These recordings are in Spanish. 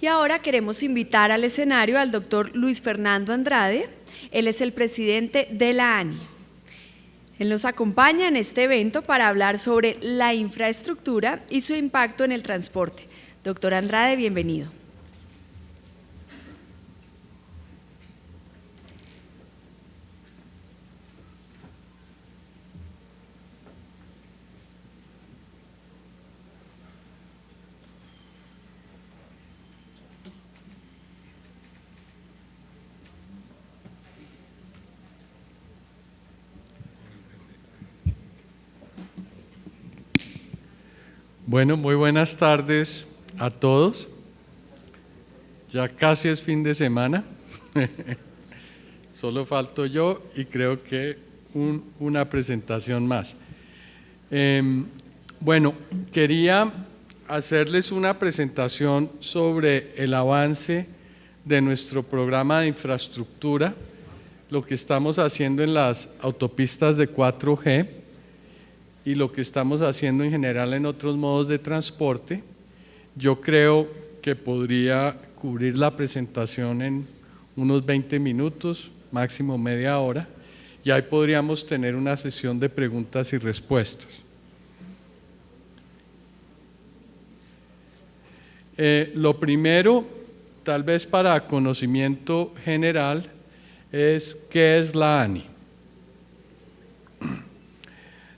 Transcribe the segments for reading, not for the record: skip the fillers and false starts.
Y ahora queremos invitar al escenario al doctor Luis Fernando Andrade. Él es el presidente de la ANI. Él nos acompaña en este evento para hablar sobre la infraestructura y su impacto en el transporte. Doctor Andrade, bienvenido. Bueno, muy buenas tardes a todos. Ya casi es fin de semana. Solo falto yo y creo que una presentación más. Bueno, quería hacerles una presentación sobre el avance de nuestro programa de infraestructura, lo que estamos haciendo en las autopistas de 4G y lo que estamos haciendo en general en otros modos de transporte. Yo creo que podría cubrir la presentación en unos 20 minutos, máximo media hora, y ahí podríamos tener una sesión de preguntas y respuestas. Lo primero, tal vez para conocimiento general, es ¿qué es la ANI?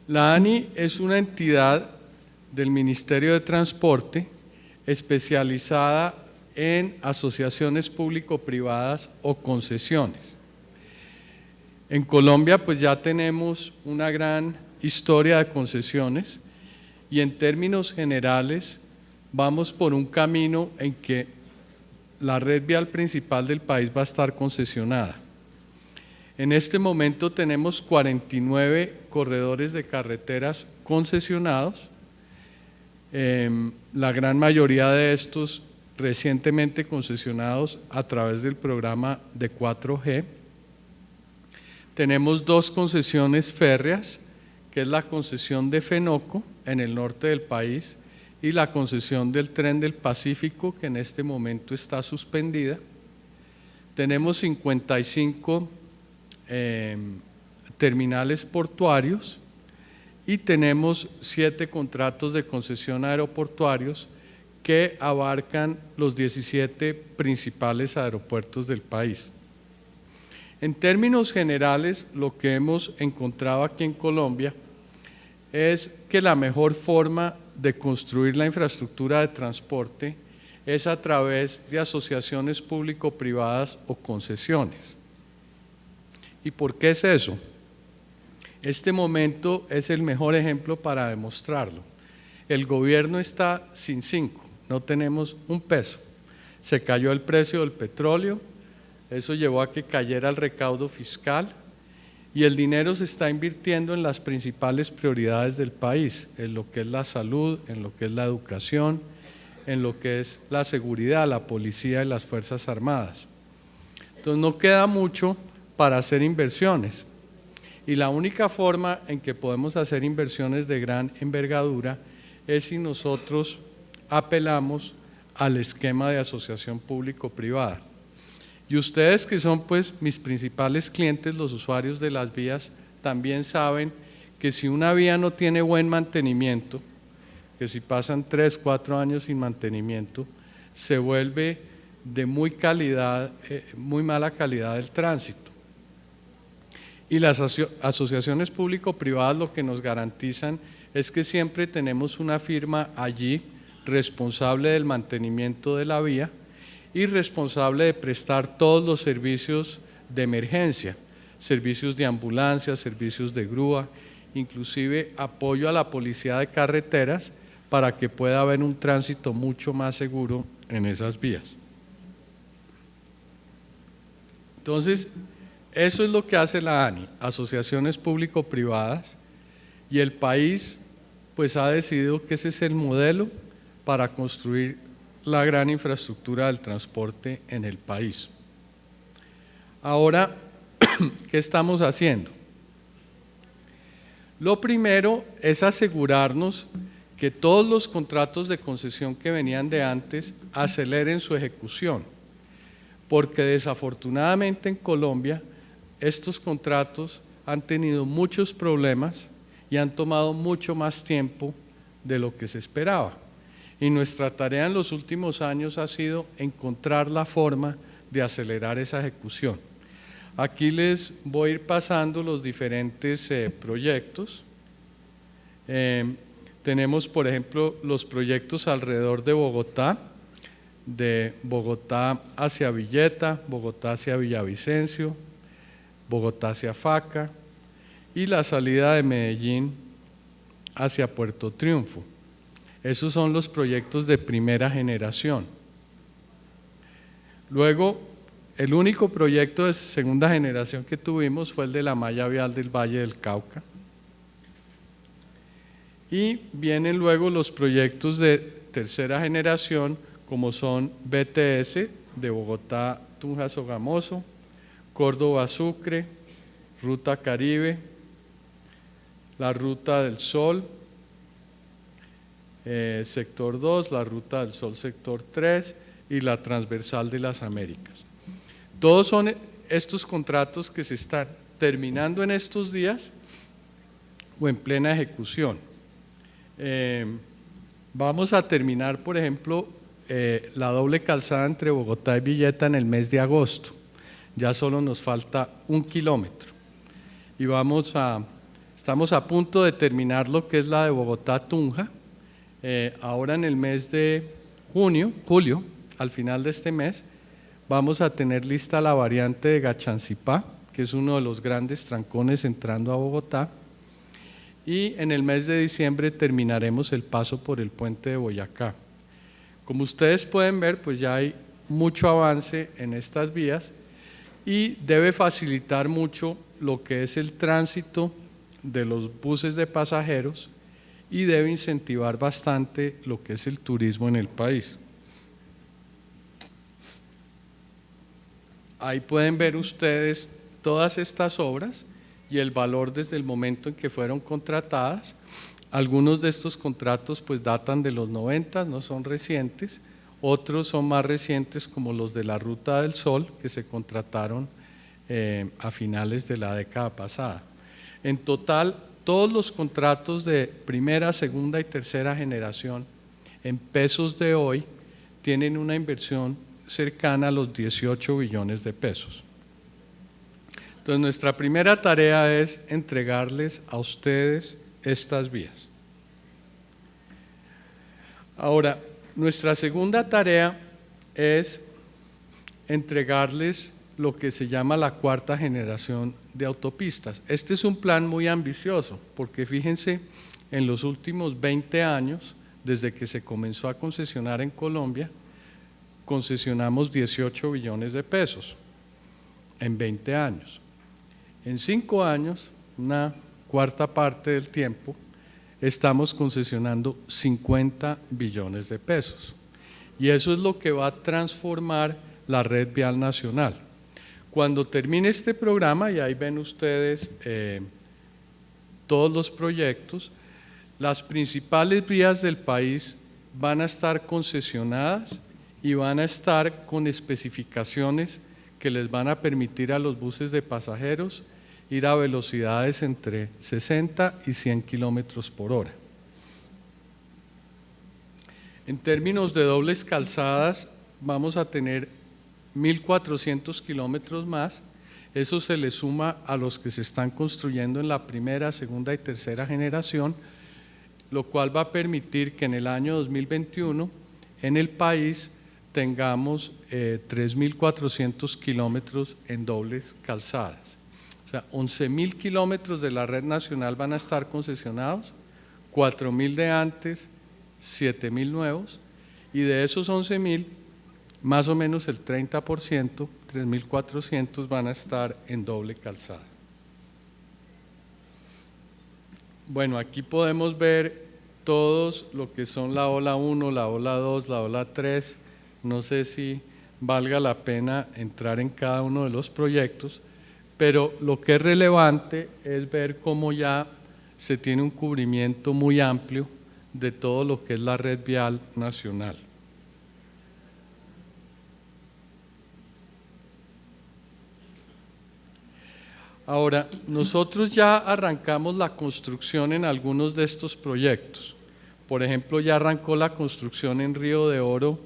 La ANI es una entidad del Ministerio de Transporte especializada en asociaciones público-privadas o concesiones. En Colombia pues ya tenemos una gran historia de concesiones y en términos generales vamos por un camino en que la red vial principal del país va a estar concesionada. En este momento tenemos 49 corredores de carreteras concesionados, la gran mayoría de estos recientemente concesionados a través del programa de 4G. Tenemos 2 concesiones férreas, que es la concesión de Fenoco en el norte del país y la concesión del Tren del Pacífico, que en este momento está suspendida. Tenemos 55 terminales portuarios y tenemos 7 contratos de concesión aeroportuarios que abarcan los 17 principales aeropuertos del país. En términos generales, lo que hemos encontrado aquí en Colombia es que la mejor forma de construir la infraestructura de transporte es a través de asociaciones público-privadas o concesiones. ¿Y por qué es eso? Este momento es el mejor ejemplo para demostrarlo. El gobierno está sin 5, no tenemos un peso. Se cayó el precio del petróleo, eso llevó a que cayera el recaudo fiscal y el dinero se está invirtiendo en las principales prioridades del país, en lo que es la salud, en lo que es la educación, en lo que es la seguridad, la policía y las Fuerzas Armadas. Entonces no queda mucho para hacer inversiones y la única forma en que podemos hacer inversiones de gran envergadura es si nosotros apelamos al esquema de asociación público-privada. Y ustedes que son pues mis principales clientes, los usuarios de las vías, también saben que si una vía no tiene buen mantenimiento, que si pasan 3, 4 años sin mantenimiento, se vuelve de muy mala calidad el tránsito. Y las asociaciones público-privadas lo que nos garantizan es que siempre tenemos una firma allí responsable del mantenimiento de la vía y responsable de prestar todos los servicios de emergencia, servicios de ambulancia, servicios de grúa, inclusive apoyo a la policía de carreteras para que pueda haber un tránsito mucho más seguro en esas vías. Entonces, eso es lo que hace la ANI, asociaciones público-privadas, y el país pues ha decidido que ese es el modelo para construir la gran infraestructura del transporte en el país. Ahora, ¿qué estamos haciendo? Lo primero es asegurarnos que todos los contratos de concesión que venían de antes aceleren su ejecución, porque desafortunadamente en Colombia estos contratos han tenido muchos problemas y han tomado mucho más tiempo de lo que se esperaba. Y nuestra tarea en los últimos años ha sido encontrar la forma de acelerar esa ejecución. Aquí les voy a ir pasando los diferentes proyectos. Tenemos, por ejemplo, los proyectos alrededor de Bogotá hacia Villeta, Bogotá hacia Villavicencio, Bogotá hacia Faca y la salida de Medellín hacia Puerto Triunfo. Esos son los proyectos de primera generación. Luego, el único proyecto de segunda generación que tuvimos fue el de la malla vial del Valle del Cauca. Y vienen luego los proyectos de tercera generación, como son BTS de Bogotá, Tunja, Sogamoso, Córdoba, Sucre, Ruta Caribe, la Ruta del Sol, Sector 2, la Ruta del Sol Sector 3 y la Transversal de las Américas. Todos son estos contratos que se están terminando en estos días o en plena ejecución. Vamos a terminar, por ejemplo, la doble calzada entre Bogotá y Villeta en el mes de agosto. Ya solo nos falta 1 kilómetro. Y estamos a punto de terminar lo que es la de Bogotá-Tunja. Ahora en el mes de julio, al final de este mes, vamos a tener lista la variante de Gachancipá, que es uno de los grandes trancones entrando a Bogotá. Y en el mes de diciembre terminaremos el paso por el puente de Boyacá. Como ustedes pueden ver, pues ya hay mucho avance en estas vías y debe facilitar mucho lo que es el tránsito de los buses de pasajeros y debe incentivar bastante lo que es el turismo en el país. Ahí pueden ver ustedes todas estas obras y el valor desde el momento en que fueron contratadas. Algunos de estos contratos pues datan de los 90, no son recientes, otros son más recientes como los de la Ruta del Sol que se contrataron a finales de la década pasada. En total, todos los contratos de primera, segunda y tercera generación en pesos de hoy tienen una inversión cercana a los 18 billones de pesos. Entonces, nuestra primera tarea es entregarles a ustedes estas vías. Ahora, nuestra segunda tarea es entregarles lo que se llama la cuarta generación de autopistas. Este es un plan muy ambicioso, porque fíjense, en los últimos 20 años, desde que se comenzó a concesionar en Colombia, concesionamos 18 billones de pesos en 20 años. En 5 años, una cuarta parte del tiempo, estamos concesionando 50 billones de pesos. Y eso es lo que va a transformar la red vial nacional. Cuando termine este programa, y ahí ven ustedes todos los proyectos, las principales vías del país van a estar concesionadas y van a estar con especificaciones que les van a permitir a los buses de pasajeros ir a velocidades entre 60 y 100 kilómetros por hora. En términos de dobles calzadas, vamos a tener 1.400 kilómetros más. Eso se le suma a los que se están construyendo en la primera, segunda y tercera generación, lo cual va a permitir que en el año 2021 en el país tengamos 3.400 kilómetros en dobles calzadas. O sea, 11.000 kilómetros de la red nacional van a estar concesionados, 4.000 de antes, 7.000 nuevos, y de esos 11.000, más o menos el 30%, 3.400 van a estar en doble calzada. Bueno, aquí podemos ver todos lo que son la ola 1, la ola 2, la ola 3. No sé si valga la pena entrar en cada uno de los proyectos, pero lo que es relevante es ver cómo ya se tiene un cubrimiento muy amplio de todo lo que es la red vial nacional. Ahora, nosotros ya arrancamos la construcción en algunos de estos proyectos. Por ejemplo, ya arrancó la construcción en Río de Oro,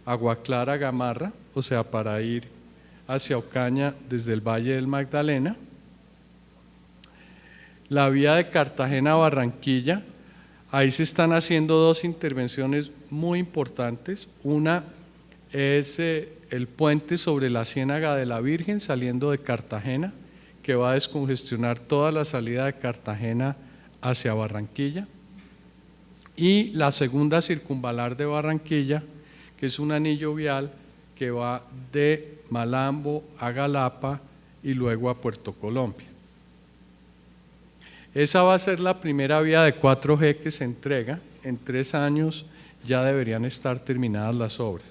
Agua Clara, Gamarra, o sea, para ir hacia Ocaña desde el Valle del Magdalena. La vía de Cartagena a Barranquilla, ahí se están haciendo dos intervenciones muy importantes. Una es el puente sobre la Ciénaga de la Virgen saliendo de Cartagena, que va a descongestionar toda la salida de Cartagena hacia Barranquilla. Y la segunda circunvalar de Barranquilla, que es un anillo vial que va de Malambo a Galapa y luego a Puerto Colombia. Esa va a ser la primera vía de 4G que se entrega. En 3 años ya deberían estar terminadas las obras.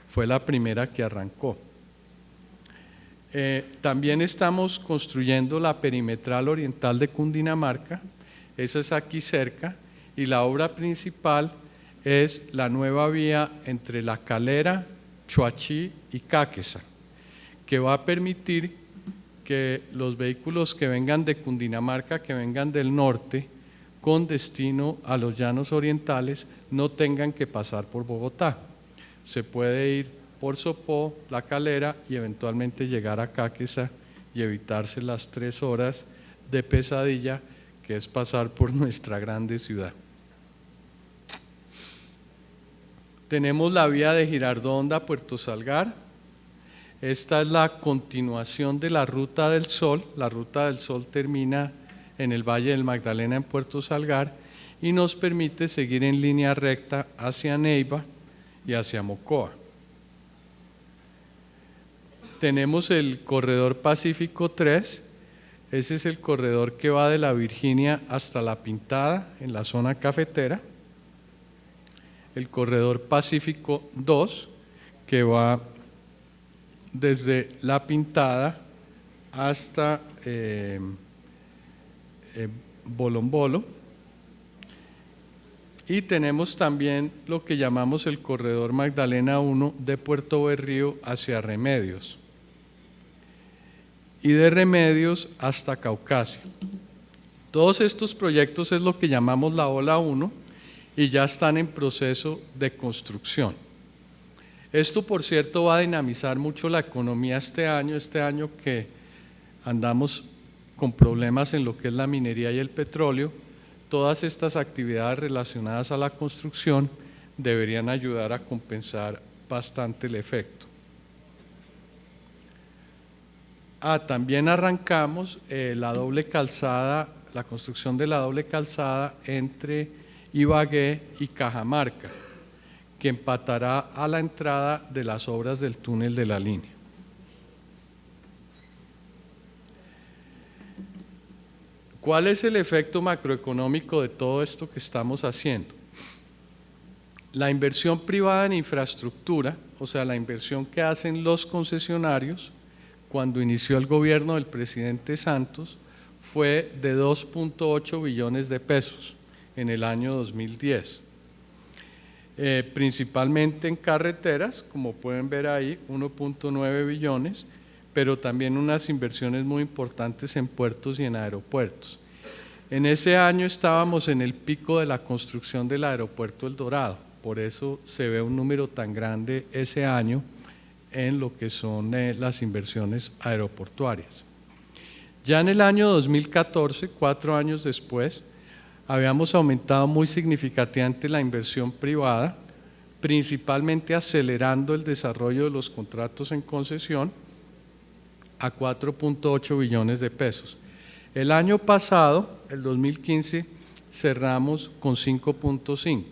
Fue la primera que arrancó. También estamos construyendo la perimetral oriental de Cundinamarca, esa es aquí cerca, y la obra principal es la nueva vía entre La Calera, Choachí y Cáqueza, que va a permitir que los vehículos que vengan de Cundinamarca, que vengan del norte, con destino a los llanos orientales, no tengan que pasar por Bogotá. Se puede ir por Sopó, La Calera y eventualmente llegar a Cáqueza y evitarse las 3 horas de pesadilla que es pasar por nuestra grande ciudad. Tenemos la vía de Girardonda a Puerto Salgar. Esta es la continuación de la Ruta del Sol. La Ruta del Sol termina en el Valle del Magdalena en Puerto Salgar y nos permite seguir en línea recta hacia Neiva y hacia Mocoa. Tenemos el corredor Pacífico 3, ese es el corredor que va de la Virginia hasta La Pintada en la zona cafetera. El corredor Pacífico 2, que va desde La Pintada hasta Bolombolo. Y tenemos también lo que llamamos el corredor Magdalena 1 de Puerto Berrío hacia Remedios. Y de Remedios hasta Caucasia. Todos estos proyectos es lo que llamamos la ola 1 y ya están en proceso de construcción. Esto, por cierto, va a dinamizar mucho la economía este año que andamos con problemas en lo que es la minería y el petróleo. Todas estas actividades relacionadas a la construcción deberían ayudar a compensar bastante el efecto. También arrancamos la doble calzada, la construcción de la doble calzada entre Ibagué y Cajamarca, que empatará a la entrada de las obras del túnel de la línea. ¿Cuál es el efecto macroeconómico de todo esto que estamos haciendo? La inversión privada en infraestructura, o sea, la inversión que hacen los concesionarios, cuando inició el gobierno del presidente Santos, fue de 2.8 billones de pesos en el año 2010. Principalmente en carreteras, como pueden ver ahí, 1.9 billones, pero también unas inversiones muy importantes en puertos y en aeropuertos. En ese año estábamos en el pico de la construcción del aeropuerto El Dorado, por eso se ve un número tan grande ese año en lo que son las inversiones aeroportuarias. Ya en el año 2014, 4 años después, habíamos aumentado muy significativamente la inversión privada, principalmente acelerando el desarrollo de los contratos en concesión a 4.8 billones de pesos. El año pasado, el 2015, cerramos con 5.5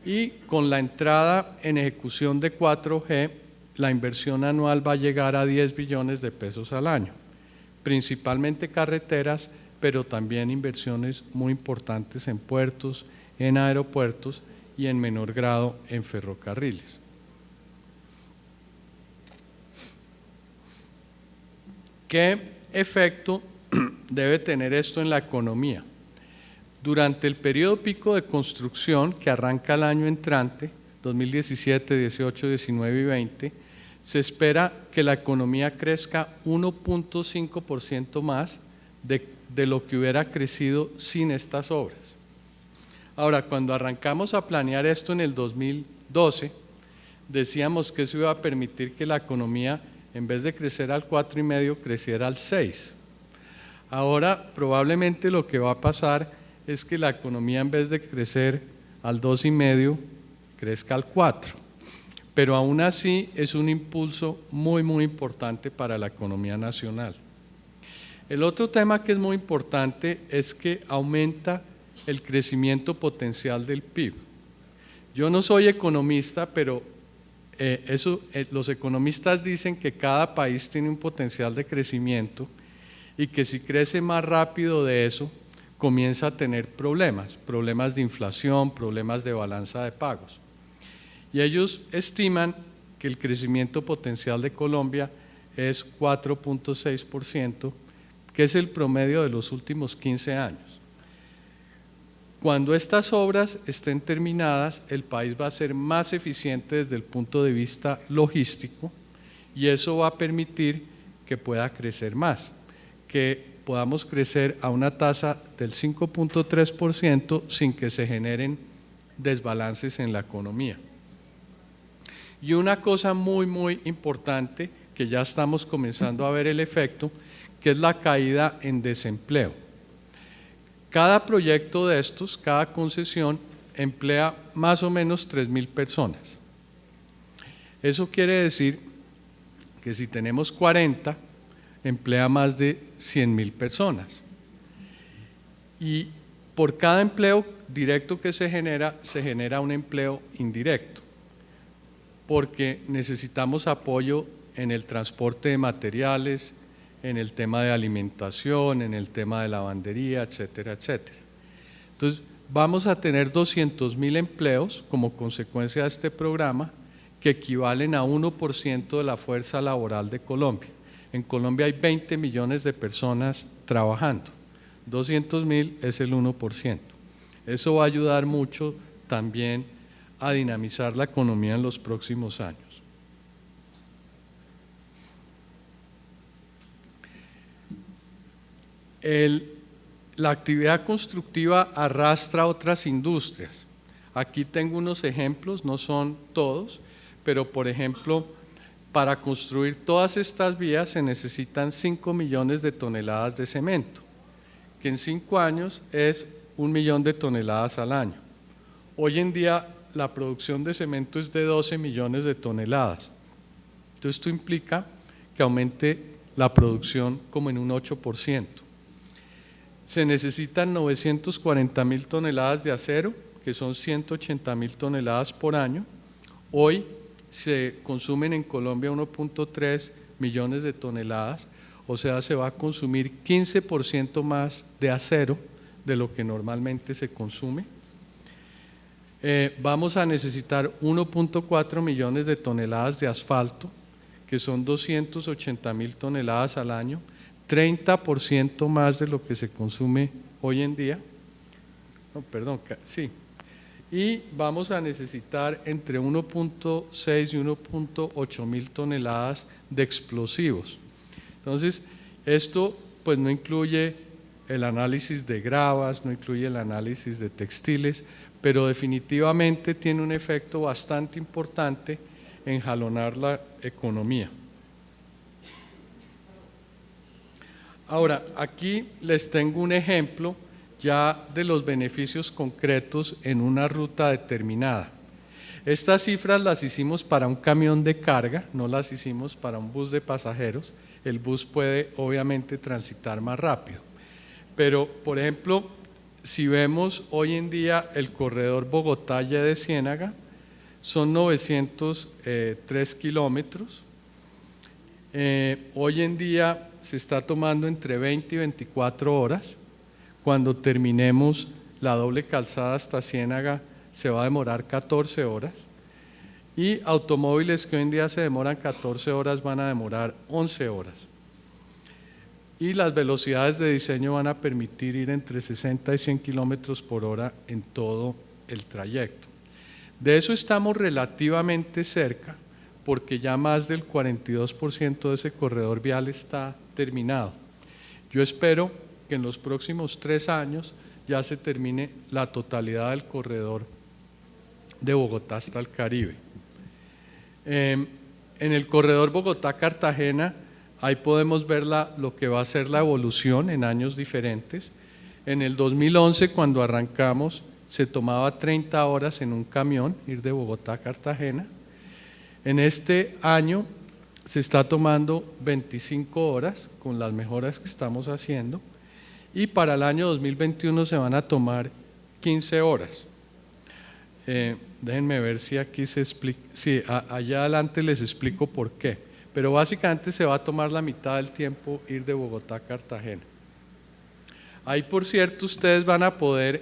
y con la entrada en ejecución de 4G, la inversión anual va a llegar a 10 billones de pesos al año, principalmente carreteras, pero también inversiones muy importantes en puertos, en aeropuertos y en menor grado en ferrocarriles. ¿Qué efecto debe tener esto en la economía? Durante el periodo pico de construcción que arranca el año entrante, 2017, 18, 19 y 20, se espera que la economía crezca 1.5% más de lo que hubiera crecido sin estas obras. Ahora, cuando arrancamos a planear esto en el 2012, decíamos que eso iba a permitir que la economía, en vez de crecer al 4,5%, creciera al 6%. Ahora, probablemente lo que va a pasar es que la economía, en vez de crecer al 2,5%, crezca al 4%. Pero aún así es un impulso muy, muy importante para la economía nacional. El otro tema que es muy importante es que aumenta el crecimiento potencial del PIB. Yo no soy economista, pero los economistas dicen que cada país tiene un potencial de crecimiento y que si crece más rápido de eso, comienza a tener problemas de inflación, problemas de balanza de pagos. Y ellos estiman que el crecimiento potencial de Colombia es 4.6%, que es el promedio de los últimos 15 años. Cuando estas obras estén terminadas, el país va a ser más eficiente desde el punto de vista logístico y eso va a permitir que pueda crecer más, que podamos crecer a una tasa del 5.3% sin que se generen desbalances en la economía. Y una cosa muy, muy importante, que ya estamos comenzando a ver el efecto, que es la caída en desempleo. Cada proyecto de estos, cada concesión, emplea más o menos 3,000 personas. Eso quiere decir que si tenemos 40, emplea más de 100,000 personas. Y por cada empleo directo que se genera un empleo indirecto, porque necesitamos apoyo en el transporte de materiales, en el tema de alimentación, en el tema de lavandería, etcétera, etcétera. Entonces, vamos a tener 200,000 empleos como consecuencia de este programa que equivalen a 1% de la fuerza laboral de Colombia. En Colombia hay 20 millones de personas trabajando, 200,000 es el 1%. Eso va a ayudar mucho también a dinamizar la economía en los próximos años. La actividad constructiva arrastra otras industrias. Aquí tengo unos ejemplos, no son todos, pero por ejemplo, para construir todas estas vías se necesitan 5 millones de toneladas de cemento, que en 5 años es 1 millón de toneladas al año. Hoy en día la producción de cemento es de 12 millones de toneladas. Entonces esto implica que aumente la producción como en un 8%. Se necesitan 940,000 toneladas de acero, que son 180,000 toneladas por año. Hoy se consumen en Colombia 1.3 millones de toneladas, o sea, se va a consumir 15% más de acero de lo que normalmente se consume. Vamos a necesitar 1.4 millones de toneladas de asfalto, que son 280,000 toneladas al año, 30% más de lo que se consume hoy en día. No, perdón, sí. Y vamos a necesitar entre 1.6 y 1.8 mil toneladas de explosivos. Entonces, esto pues no incluye el análisis de gravas, no incluye el análisis de textiles, pero definitivamente tiene un efecto bastante importante en jalonar la economía. Ahora, aquí les tengo un ejemplo ya de los beneficios concretos en una ruta determinada. Estas cifras las hicimos para un camión de carga, no las hicimos para un bus de pasajeros. El bus puede obviamente transitar más rápido. Pero, por ejemplo, si vemos hoy en día el corredor Bogotá-Ye de Ciénaga, son 903 kilómetros. Hoy en día se está tomando entre 20 y 24 horas. Cuando terminemos la doble calzada hasta Ciénaga se va a demorar 14 horas y automóviles que hoy en día se demoran 14 horas van a demorar 11 horas. y las velocidades de diseño van a permitir ir entre 60 y 100 kilómetros por hora en todo el trayecto. De eso estamos relativamente cerca, porque ya más del 42% de ese corredor vial está terminado. Yo espero que en los próximos 3 años ya se termine la totalidad del corredor de Bogotá hasta el Caribe. En el corredor Bogotá-Cartagena, ahí podemos ver lo que va a ser la evolución en años diferentes. En el 2011, cuando arrancamos, se tomaba 30 horas en un camión ir de Bogotá a Cartagena. En este año se está tomando 25 horas con las mejoras que estamos haciendo, y para el año 2021 se van a tomar 15 horas. Déjenme ver si aquí se explica, sí, allá adelante les explico por qué, pero básicamente se va a tomar la mitad del tiempo ir de Bogotá a Cartagena. Ahí, por cierto, ustedes van a poder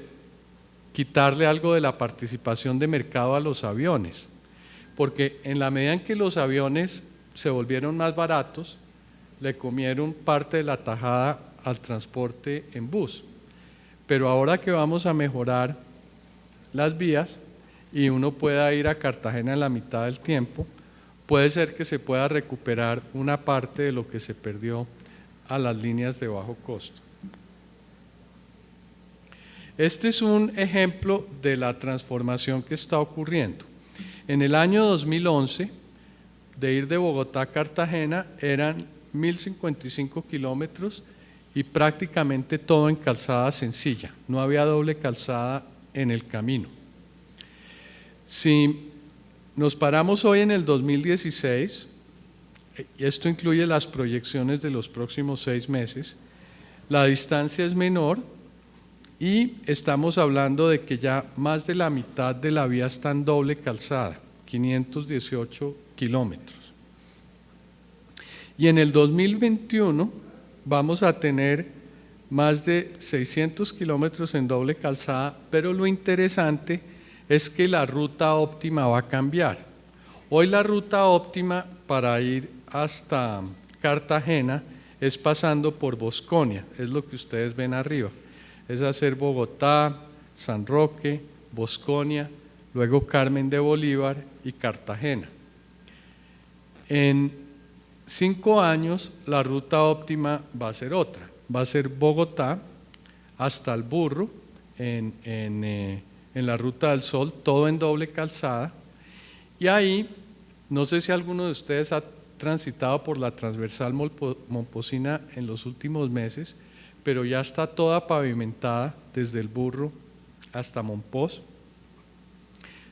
quitarle algo de la participación de mercado a los aviones, porque en la medida en que los aviones se volvieron más baratos, le comieron parte de la tajada al transporte en bus. Pero ahora que vamos a mejorar las vías y uno pueda ir a Cartagena en la mitad del tiempo, puede ser que se pueda recuperar una parte de lo que se perdió a las líneas de bajo costo. Este es un ejemplo de la transformación que está ocurriendo. En el año 2011, de ir de Bogotá a Cartagena eran 1.055 kilómetros y prácticamente todo en calzada sencilla, no había doble calzada en el camino. Si nos paramos hoy en el 2016, y esto incluye las proyecciones de los próximos 6 meses, la distancia es menor y estamos hablando de que ya más de la mitad de la vía está en doble calzada, 518 kilómetros. Y en el 2021 vamos a tener más de 600 kilómetros en doble calzada, pero lo interesante es que la ruta óptima va a cambiar. Hoy la ruta óptima para ir hasta Cartagena es pasando por Bosconia, es lo que ustedes ven arriba. Es hacer Bogotá, San Roque, Bosconia, luego Carmen de Bolívar y Cartagena. En 5 años la ruta óptima va a ser otra, va a ser Bogotá hasta el Burro en la Ruta del Sol, todo en doble calzada, y ahí, no sé si alguno de ustedes ha transitado por la transversal Momposina en los últimos meses, pero ya está toda pavimentada desde el Burro hasta Monpós.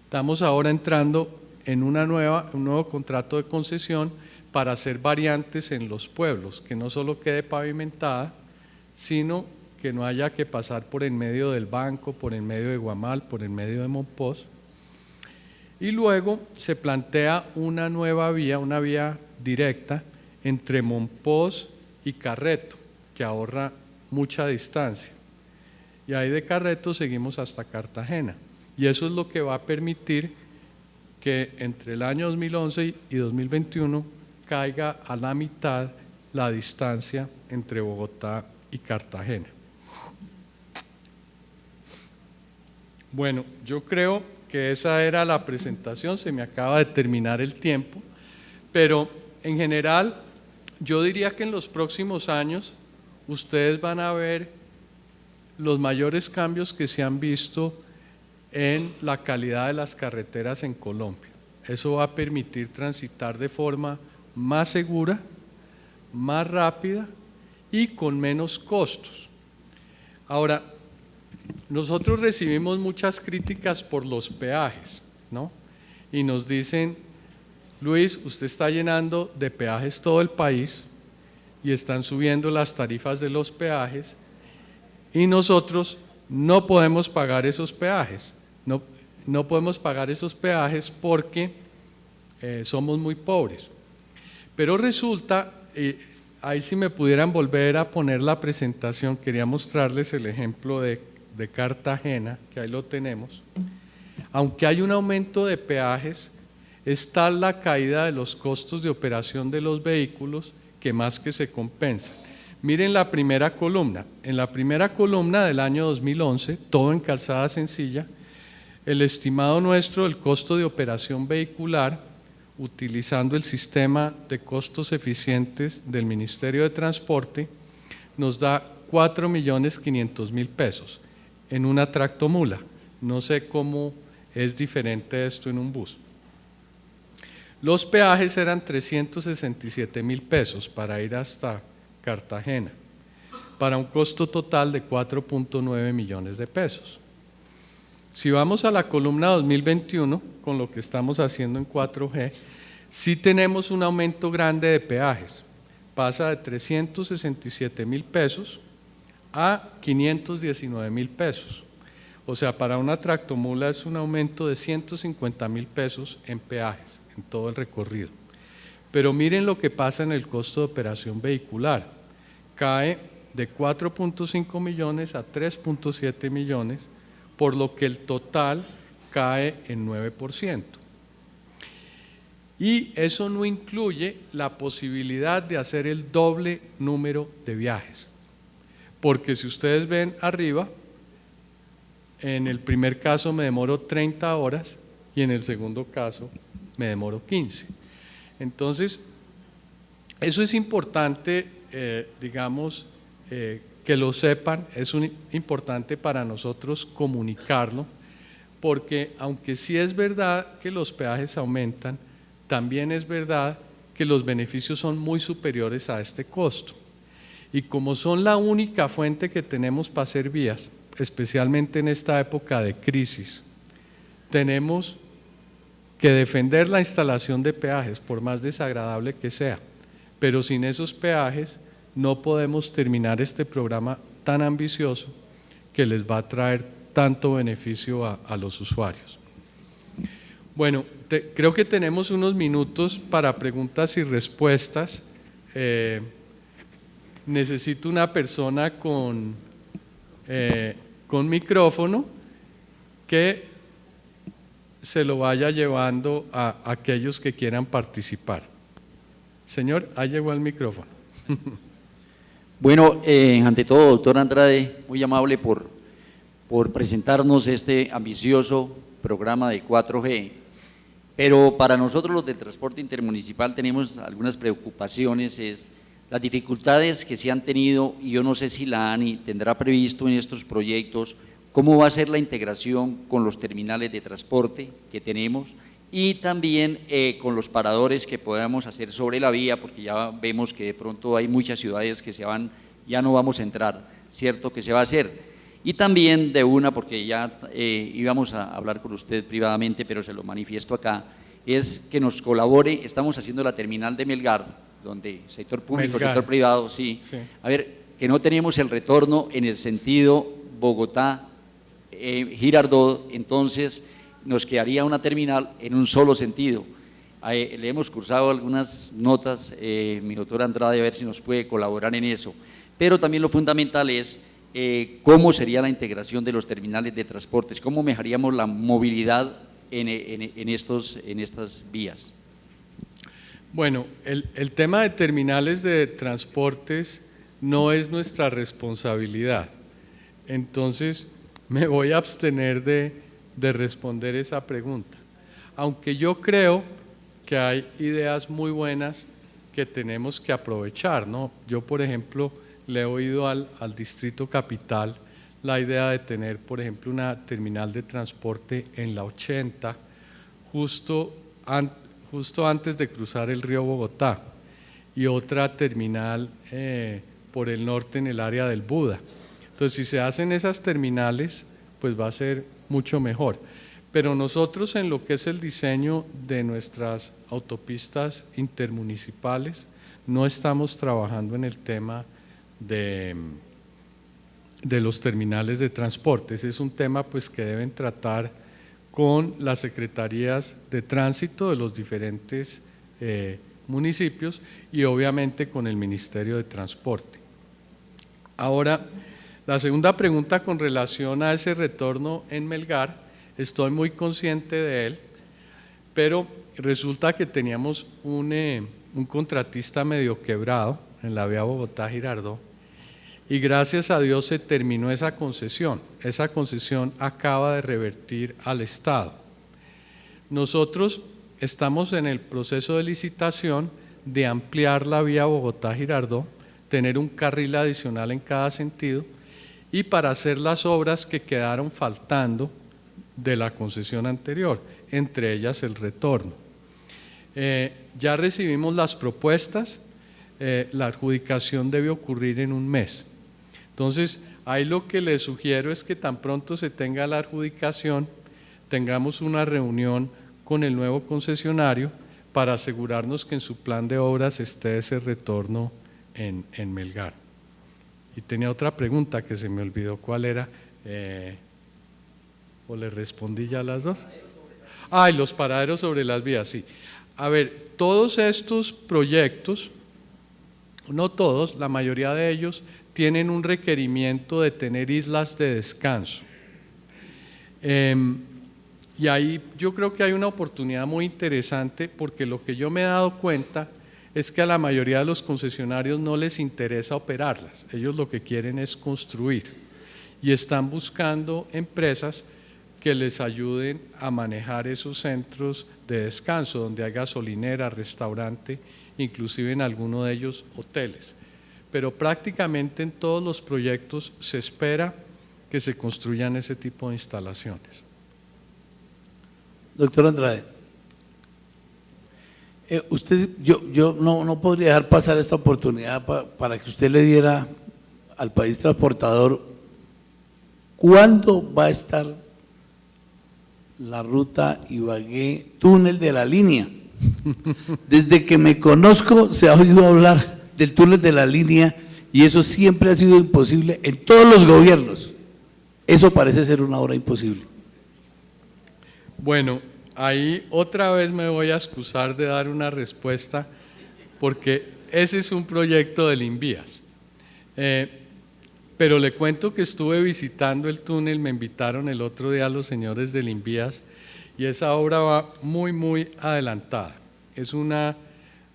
Estamos ahora entrando en un nuevo contrato de concesión para hacer variantes en los pueblos, que no solo quede pavimentada, sino que no haya que pasar por en medio del Banco, por en medio de Guamal, por en medio de Monpós. Y luego se plantea una nueva vía, una vía directa entre Monpós y Carreto, que ahorra mucha distancia. Y ahí de Carreto seguimos hasta Cartagena. Y eso es lo que va a permitir que entre el año 2011 y 2021 caiga a la mitad la distancia entre Bogotá y Cartagena. Bueno, yo creo que esa era la presentación, se me acaba de terminar el tiempo, pero en general yo diría que en los próximos años ustedes van a ver los mayores cambios que se han visto en la calidad de las carreteras en Colombia. Eso va a permitir transitar de forma más segura, más rápida y con menos costos. Ahora, nosotros recibimos muchas críticas por los peajes, ¿no? Y nos dicen, Luis, usted está llenando de peajes todo el país y están subiendo las tarifas de los peajes y nosotros no podemos pagar esos peajes, no podemos pagar esos peajes porque somos muy pobres. Pero resulta, ahí si me pudieran volver a poner la presentación, quería mostrarles el ejemplo de Cartagena, que ahí lo tenemos. Aunque hay un aumento de peajes, está la caída de los costos de operación de los vehículos que más que se compensan. Miren la primera columna. En la primera columna del año 2011, todo en calzada sencilla, el estimado nuestro del costo de operación vehicular, utilizando el sistema de costos eficientes del Ministerio de Transporte, nos da 4.500.000 pesos en una tractomula. No sé cómo es diferente esto en un bus. Los peajes eran 367.000 pesos para ir hasta Cartagena, para un costo total de 4.9 millones de pesos. Si vamos a la columna 2021, con lo que estamos haciendo en 4G, sí tenemos un aumento grande de peajes. Pasa de 367.000 pesos a 519.000 pesos. O sea, para una tractomula es un aumento de 150.000 pesos en peajes, en todo el recorrido. Pero miren lo que pasa en el costo de operación vehicular. Cae de 4.5 millones a 3.7 millones, por lo que el total cae en 9%. Y eso no incluye la posibilidad de hacer el doble número de viajes. Porque si ustedes ven arriba, en el primer caso me demoro 30 horas y en el segundo caso me demoro 15. Entonces, eso es importante, digamos, que lo sepan, es importante para nosotros comunicarlo, porque aunque sí es verdad que los peajes aumentan, también es verdad que los beneficios son muy superiores a este costo. Y como son la única fuente que tenemos para hacer vías, especialmente en esta época de crisis, tenemos que defender la instalación de peajes, por más desagradable que sea, pero sin esos peajes no podemos terminar este programa tan ambicioso que les va a traer tanto beneficio a los usuarios. Bueno, creo que tenemos unos minutos para preguntas y respuestas. Necesito una persona con micrófono que se lo vaya llevando a aquellos que quieran participar. Señor, ahí llegó el micrófono. Bueno, ante todo, doctor Andrade, muy amable por presentarnos este ambicioso programa de 4G, pero para nosotros los del transporte intermunicipal tenemos algunas preocupaciones, las dificultades que se han tenido, y yo no sé si la ANI tendrá previsto en estos proyectos cómo va a ser la integración con los terminales de transporte que tenemos y también con los paradores que podamos hacer sobre la vía, porque ya vemos que de pronto hay muchas ciudades que ya no vamos a entrar, ¿cierto? Que se va a hacer. Y también de una, porque ya íbamos a hablar con usted privadamente, pero se lo manifiesto acá, es que nos colabore, estamos haciendo la terminal de Melgar, donde sector público, Melgar. sector privado, sí. A ver, que no tenemos el retorno en el sentido Bogotá, Girardot, entonces nos quedaría una terminal en un solo sentido. Le hemos cursado algunas notas, mi doctor Andrade, a ver si nos puede colaborar en eso, pero también lo fundamental es cómo sería la integración de los terminales de transportes, cómo mejoraríamos la movilidad en estas vías. Bueno, el tema de terminales de transportes no es nuestra responsabilidad, entonces me voy a abstener de responder esa pregunta, aunque yo creo que hay ideas muy buenas que tenemos que aprovechar, ¿no? Yo, por ejemplo, le he oído al Distrito Capital la idea de tener, por ejemplo, una terminal de transporte en la 80, justo antes de cruzar el río Bogotá, y otra terminal por el norte en el área del Buda. Entonces, si se hacen esas terminales, pues va a ser mucho mejor. Pero nosotros, en lo que es el diseño de nuestras autopistas intermunicipales, no estamos trabajando en el tema de los terminales de transporte. Ese es un tema pues que deben tratar con las secretarías de tránsito de los diferentes municipios y obviamente con el Ministerio de Transporte. Ahora, la segunda pregunta con relación a ese retorno en Melgar, estoy muy consciente de él, pero resulta que teníamos un contratista medio quebrado en la vía Bogotá-Girardot, y gracias a Dios se terminó esa concesión. Esa concesión acaba de revertir al Estado. Nosotros estamos en el proceso de licitación de ampliar la vía Bogotá-Girardot, tener un carril adicional en cada sentido y para hacer las obras que quedaron faltando de la concesión anterior, entre ellas el retorno. Ya recibimos las propuestas, la adjudicación debe ocurrir en un mes. Entonces, ahí lo que les sugiero es que tan pronto se tenga la adjudicación, tengamos una reunión con el nuevo concesionario para asegurarnos que en su plan de obras esté ese retorno en Melgar. Y tenía otra pregunta que se me olvidó cuál era, o le respondí ya a las dos. Y los paraderos sobre las vías, sí. A ver, todos estos proyectos, no todos, la mayoría de ellos tienen un requerimiento de tener islas de descanso. Y ahí yo creo que hay una oportunidad muy interesante porque lo que yo me he dado cuenta es que a la mayoría de los concesionarios no les interesa operarlas, ellos lo que quieren es construir y están buscando empresas que les ayuden a manejar esos centros de descanso donde hay gasolinera, restaurante, inclusive en alguno de ellos hoteles. Pero prácticamente en todos los proyectos se espera que se construyan ese tipo de instalaciones. Doctor Andrade, yo no podría dejar pasar esta oportunidad para que usted le diera al país transportador cuándo va a estar la ruta Ibagué, túnel de la línea. Desde que me conozco se ha oído hablar del túnel de la línea y eso siempre ha sido imposible en todos los gobiernos. Eso parece ser una obra imposible. Bueno, ahí otra vez me voy a excusar de dar una respuesta porque ese es un proyecto del Invías. Pero le cuento que estuve visitando el túnel, me invitaron el otro día los señores del Invías y esa obra va muy adelantada. Es una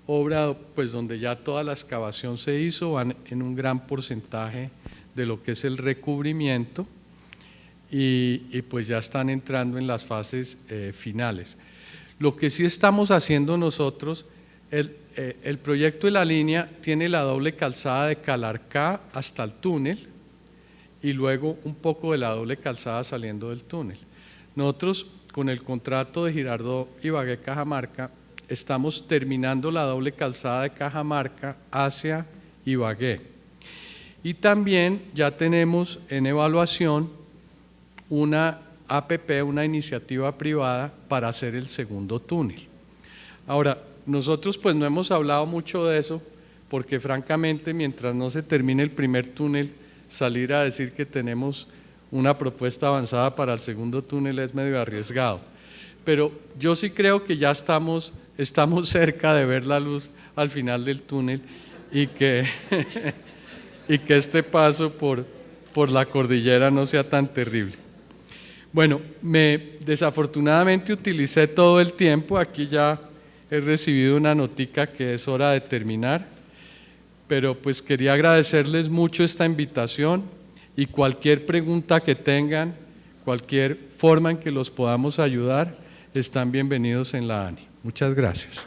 obra pues donde ya toda la excavación se hizo, van en un gran porcentaje de lo que es el recubrimiento y pues ya están entrando en las fases finales. Lo que sí estamos haciendo nosotros, el proyecto de la línea tiene la doble calzada de Calarcá hasta el túnel y luego un poco de la doble calzada saliendo del túnel. Nosotros con el contrato de Girardot Ibagué Cajamarca estamos terminando la doble calzada de Cajamarca hacia Ibagué y también ya tenemos en evaluación una APP, una iniciativa privada para hacer el segundo túnel. Ahora, nosotros pues no hemos hablado mucho de eso porque francamente mientras no se termine el primer túnel, salir a decir que tenemos una propuesta avanzada para el segundo túnel es medio arriesgado. Pero yo sí creo que ya estamos cerca de ver la luz al final del túnel y que este paso por la cordillera no sea tan terrible. Bueno, desafortunadamente utilicé todo el tiempo, aquí ya he recibido una notica que es hora de terminar, pero pues quería agradecerles mucho esta invitación y cualquier pregunta que tengan, cualquier forma en que los podamos ayudar, están bienvenidos en la ANI. Muchas gracias.